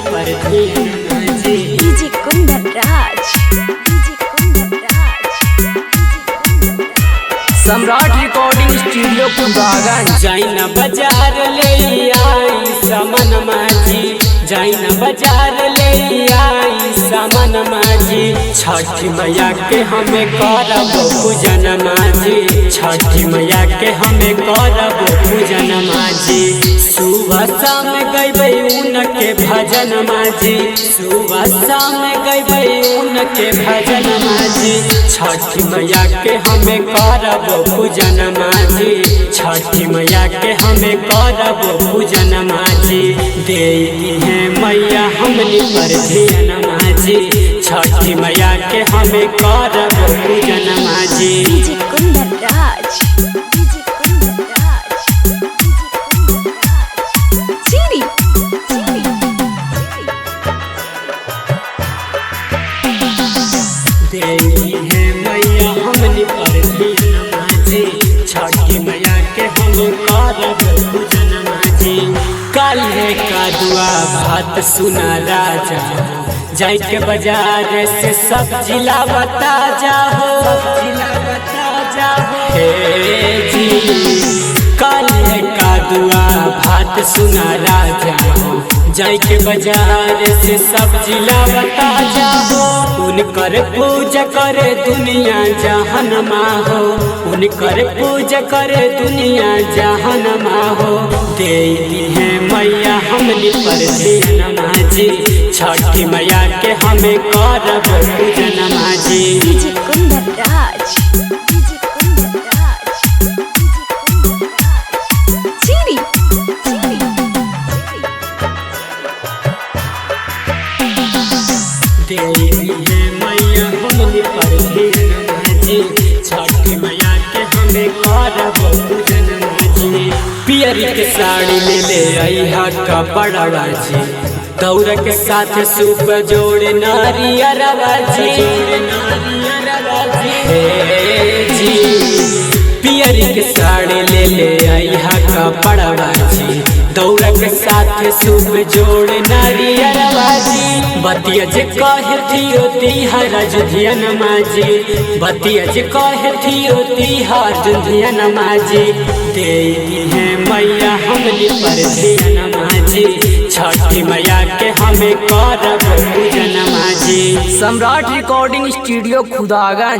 पर जी DJ Kundan Raj, DJ Kundan Raj, सम्राट recording studio Khudaganj. जाई न बाजार ले आई सामान माजी, जाई न बाजार ले आई सामान माजी। छठी मैया के हमें करब पूजन माजी, छठी मैया के हमें करब पूजन माजी। सुबह शाम गइबै उनके भजन माजी, सुबह शाम गइबै उनके भजन माजी। छठी मैया के हमें करब पूजन माजी, छठी मैया के हमें करब पूजन माजी। देई है मैया हमनी पर ध्यान माजी, छठी मैया के हमें करब पूजन माजी। DJ Kundan Raj, DJ Kundan Raj, DJ Kundan Raj. सीरी, सीरी, देई है मैया हमनी पर ध्यान माजी, छठी मैया के हमें करब पूजन माजी। काल्हे का दुआ भात सुना राजा, जाई के बाजार से सब्जी लावता जाहो, हे जी। काल्हे का दुआ भात सुना राजा, जाई के बाजार से सब्जी लावता जाहो। उनकर पूजा करे दुनिया जहान माहो, उनकर पूजा करे दुनिया जहान माहो। देई है मैया हमनी पर ध्यान माजी, छठी मैया के हमें करब पूजन माजी। DJ Kundan Raj, DJ Kundan Raj, DJ Kundan Raj. सीरी, सीरी, देई है मैया हमनी पर ध्यान माजी, छठी मैया के हमें करब पूजन माजी। पियरी के साड़ी ले ले अइहा कपड़ा बाजी, दौड़ के साथ सूप जोड़ नारियर बाजी, हे जी। पियरी के साड़ी ले ले अइहा कपड़ा बाजी, दौड़ के साथ सूप जोड़ नारियर बाजी। बतिया जे कहे थियो तिहार जुधियन माजी, बतिया जे कहे थियो तिहार जुधियन माजी। देई है मैया हमनी पर ध्यान माजी, छठी मैया के हमें करब पूजन माजी। सम्राट रिकॉर्डिंग स्टूडियो खुदागंज।